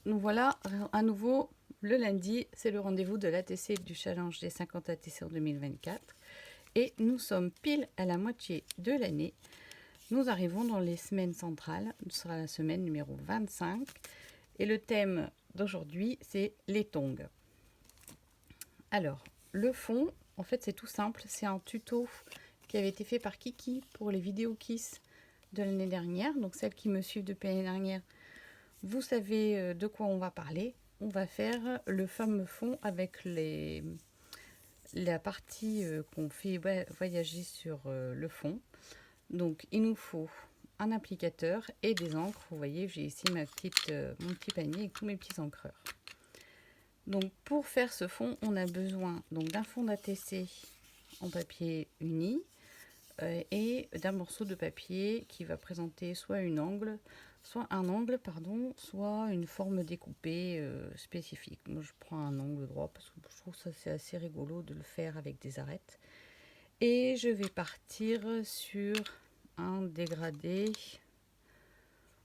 nous voilà à nouveau le lundi, c'est le rendez-vous de l'ATC du challenge des 50 ATC en 2024 et nous sommes pile à la moitié de l'année. Nous arrivons dans les semaines centrales, ce sera la semaine numéro 25 et le thème d'aujourd'hui c'est les tongs. Alors, le fond, en fait c'est tout simple, c'est un tuto qui avait été fait par Kiki pour les vidéos Kiss de l'année dernière, donc celles qui me suivent depuis l'année dernière. Vous savez de quoi on va parler. On va faire le fameux fond avec la partie qu'on fait voyager sur le fond. Donc il nous faut un applicateur et des encres. Vous voyez, j'ai ici mon petit panier avec tous mes petits encreurs. Donc pour faire ce fond, on a besoin d'un fond d'ATC en papier uni et d'un morceau de papier qui va présenter soit un angle, soit une forme découpée spécifique. Moi, je prends un angle droit parce que je trouve ça c'est assez rigolo de le faire avec des arêtes. Et je vais partir sur un dégradé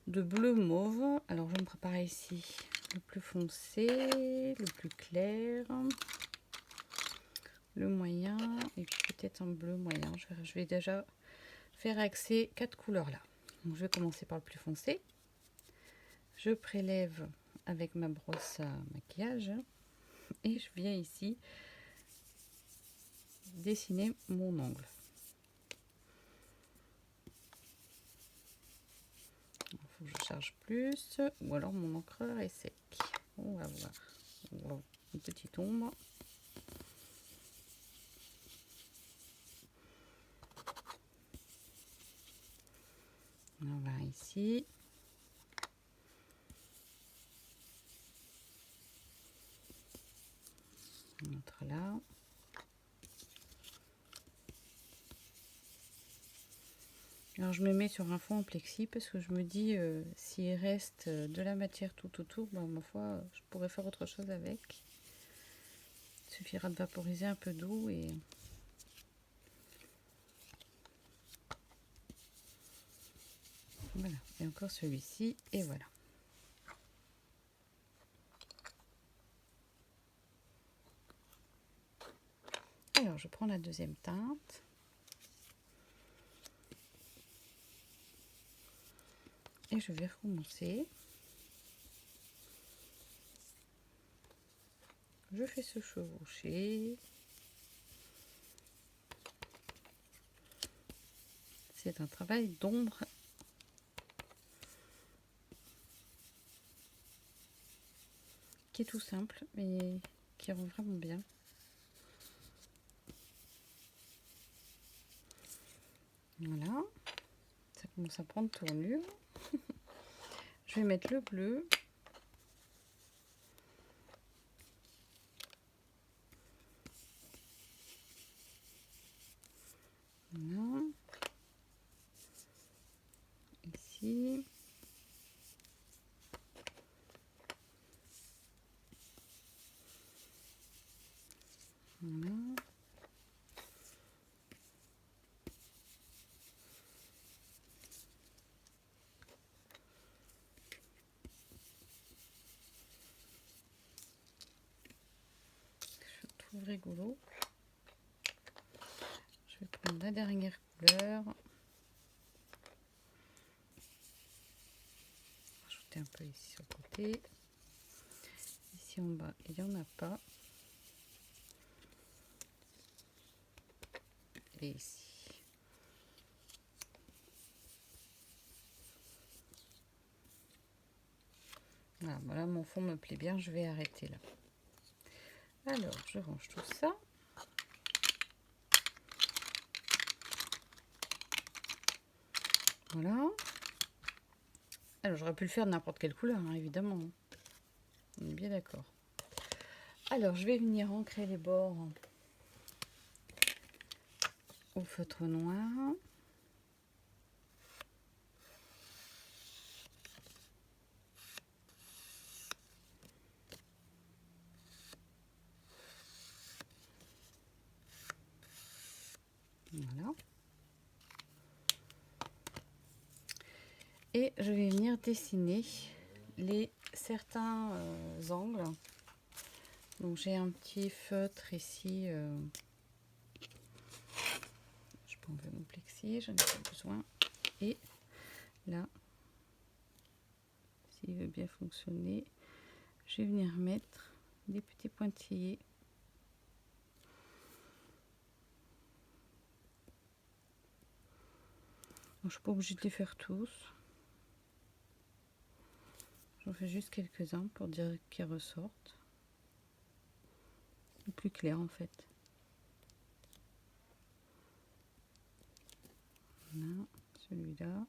de bleu mauve. Alors, je me prépare ici le plus foncé, le plus clair, le moyen et puis peut-être un bleu moyen. Je vais déjà faire avec ces 4 couleurs là. Donc, je vais commencer par le plus foncé. Je prélève avec ma brosse à maquillage et je viens ici dessiner mon angle. Il faut que je charge plus ou alors mon encreur est sec. On va voir. Wow, une petite ombre. On va ici. Un autre là. Alors je me mets sur un fond en plexi parce que je me dis s'il reste de la matière tout autour, ma foi, je pourrais faire autre chose avec. Il suffira de vaporiser un peu d'eau et voilà. Et encore celui-ci et voilà. Alors je prends la deuxième teinte. Et je vais recommencer. Je fais se chevaucher. C'est un travail d'ombre qui est tout simple mais qui rend vraiment bien. Voilà, ça commence à prendre tournure. Je vais mettre le bleu. Voilà. Ici. Voilà. Je trouve rigolo. Je vais prendre la dernière couleur. Rajouter un peu ici sur le côté. Ici en bas, il n'y en a pas. Et ici. Voilà, mon fond me plaît bien, je vais arrêter là. Alors, je range tout ça. Voilà. Alors, j'aurais pu le faire de n'importe quelle couleur, hein, évidemment. On est bien d'accord. Alors, je vais venir ancrer les bords au feutre noir. Voilà. Et je vais venir dessiner certains angles. Donc j'ai un petit feutre ici. Je peux enlever mon plexi, j'en ai pas besoin. Et là, s'il veut bien fonctionner, je vais venir mettre des petits pointillés. Donc, je ne suis pas obligée de les faire tous. J'en fais juste quelques-uns pour dire qu'ils ressortent. C'est plus clair en fait. Voilà, celui-là.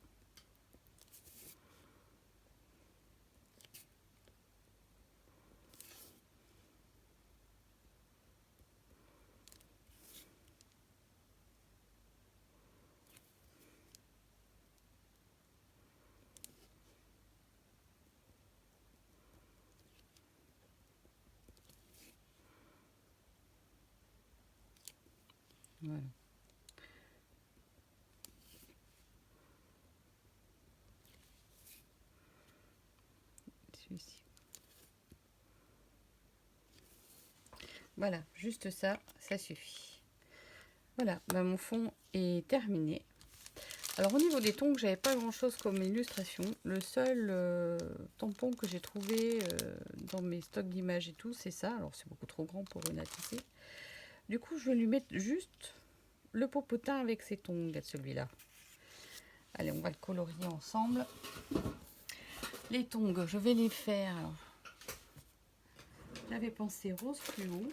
Voilà. Celui-ci. Voilà, juste ça, ça suffit. Voilà, bah, mon fond est terminé. Alors au niveau des tongs, j'avais pas grand chose comme illustration. Le seul tampon que j'ai trouvé dans mes stocks d'images et tout, c'est ça. Alors c'est beaucoup trop grand pour une à tisser. Du coup, je vais lui mettre juste le popotin avec ses tongs, celui-là. Allez, on va le colorier ensemble. Les tongs, je vais les faire. J'avais pensé rose fluo.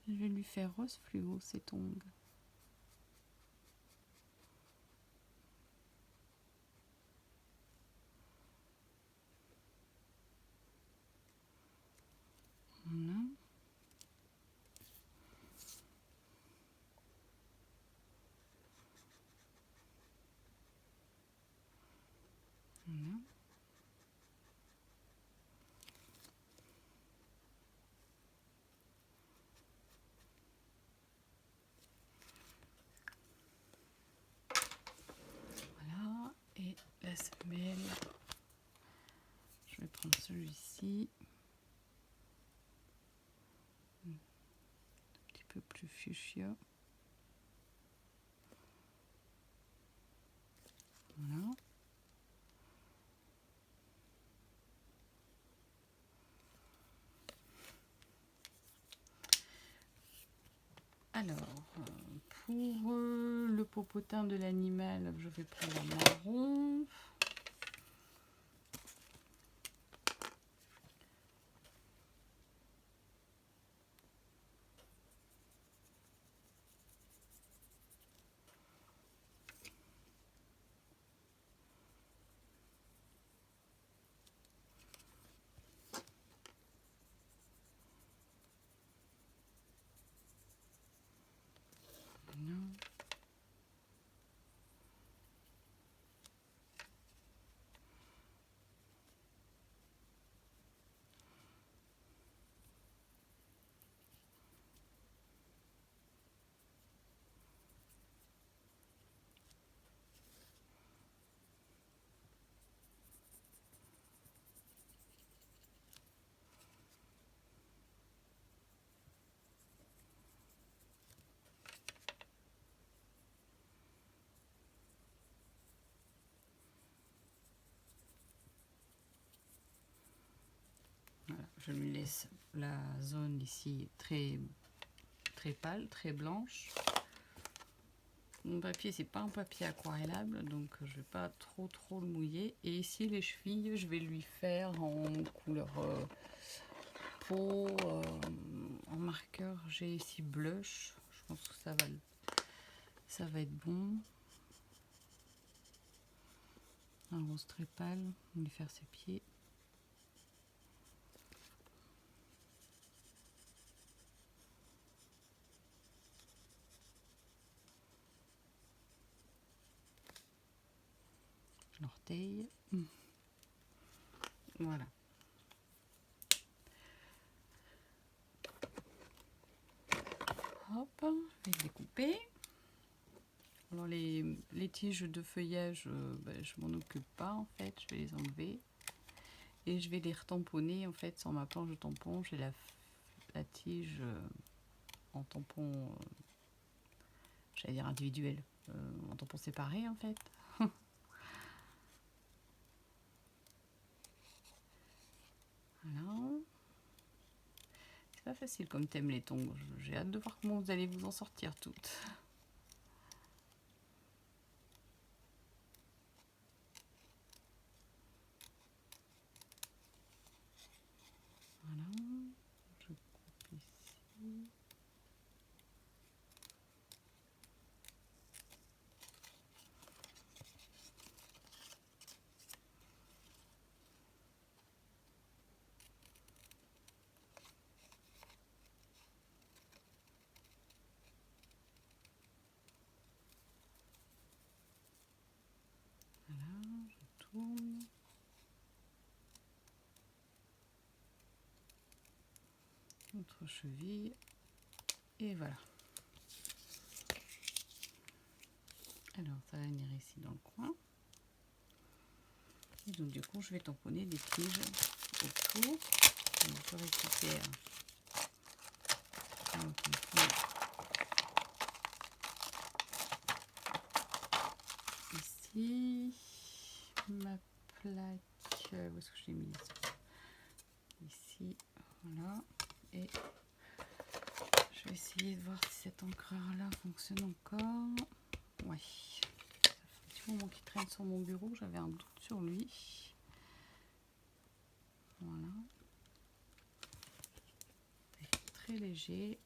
Je vais lui faire rose fluo, ces tongs. Voilà. Voilà. Voilà. Et la semelle, je vais prendre celui-ci. Un petit peu plus fuchsia. Voilà. Alors, pour le popotin de l'animal, je vais prendre un marron. Voilà, je lui laisse la zone ici très pâle, très blanche. Mon papier, c'est pas un papier aquarellable, donc je vais pas trop le mouiller. Et ici, les chevilles, je vais lui faire en couleur peau, en marqueur. J'ai ici blush. Je pense que ça va être bon. Un rose très pâle, on va lui faire ses pieds. L'orteil. Voilà. Hop, je vais découper. Alors les tiges de feuillage, je m'en occupe pas en fait, je vais les enlever. Et je vais les retamponner en fait sur ma planche de tampon. J'ai la tige en tampon, j'allais dire individuel, en tampon séparé en fait. Voilà. C'est pas facile comme thème les tongs. J'ai hâte de voir comment vous allez vous en sortir toutes. Voilà. Je coupe ici. Voilà, je tourne. Autre cheville. Et voilà. Alors, ça va venir ici dans le coin. Et donc, du coup, je vais tamponner des tiges autour. Donc, je récupère un tampon ici. Ma plaque, où est-ce que je l'ai mis ici, voilà. Et je vais essayer de voir si cet encreur là fonctionne encore. Ouais, ça fait un petit moment qu'il traîne sur mon bureau, j'avais un doute sur lui. Voilà, très léger.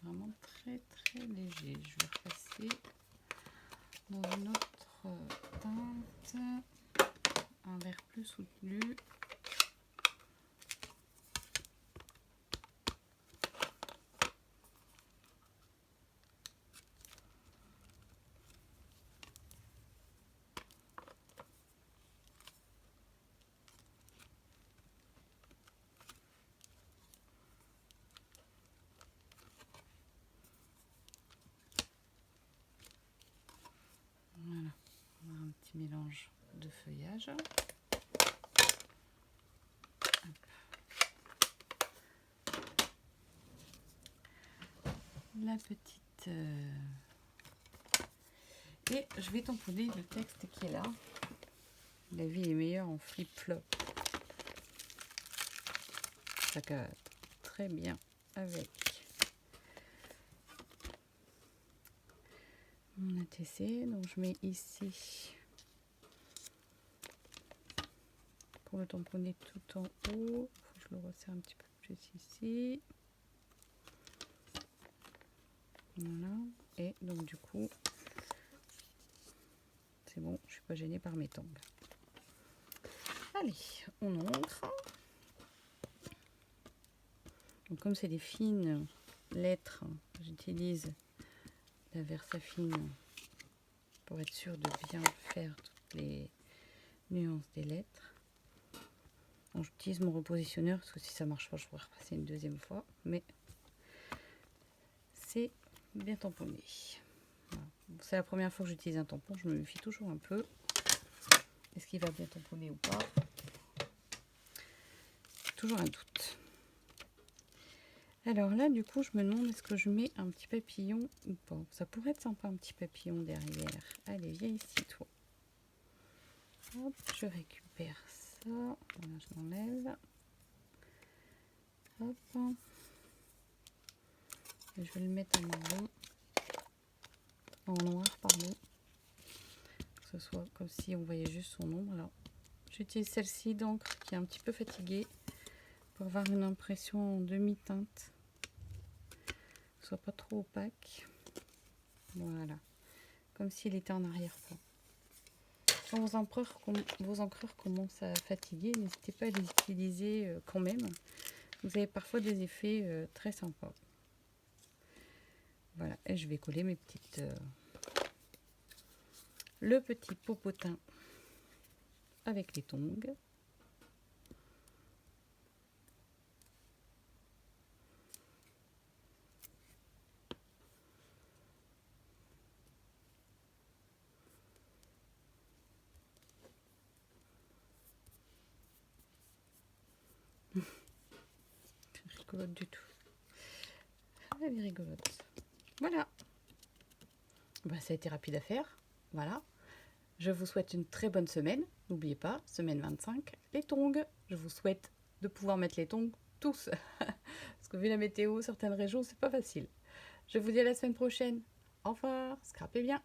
Vraiment très léger. Je vais repasser dans une autre teinte, un vert plus soutenu. Voilà, on a un petit mélange de feuillage. La petite et je vais tamponner le texte qui est là. La vie est meilleure en flip-flop. Ça cadre très bien avec mon ATC. Donc je mets ici pour le tamponner tout en haut. Faut que je le resserre un petit peu plus ici. Voilà. Et donc du coup, c'est bon, je suis pas gênée par mes tongs. Allez, on encre. Donc comme c'est des fines lettres, j'utilise la Versafine pour être sûr de bien faire toutes les nuances des lettres. Donc j'utilise mon repositionneur parce que si ça marche pas, je pourrais repasser une deuxième fois, mais c'est bien tamponné. Voilà. C'est la première fois que j'utilise un tampon, je me méfie toujours un peu. Est-ce qu'il va bien tamponner ou pas? Toujours un doute. Alors là, du coup, je me demande est-ce que je mets un petit papillon ou pas. Ça pourrait être sympa, un petit papillon derrière. Allez, viens ici, toi. Hop, je récupère ça. Voilà, je l'enlève. Hop. Et je vais le mettre en marron. En noir, pardon. Que ce soit comme si on voyait juste son ombre. Alors, j'utilise celle-ci d'encre qui est un petit peu fatiguée pour avoir une impression en demi-teinte. Soit pas trop opaque. Voilà. Comme s'il était en arrière-plan. Quand vos encreurs commencent à fatiguer, n'hésitez pas à les utiliser quand même. Vous avez parfois des effets très sympas. Voilà, et je vais coller mes petites... le petit popotin avec les tongs. Rigolote du tout. Elle est rigolote. Voilà. Bah, ça a été rapide à faire. Voilà. Je vous souhaite une très bonne semaine. N'oubliez pas, semaine 25, les tongs. Je vous souhaite de pouvoir mettre les tongs tous. Parce que vu la météo, certaines régions, c'est pas facile. Je vous dis à la semaine prochaine. Au revoir. Scrapez bien.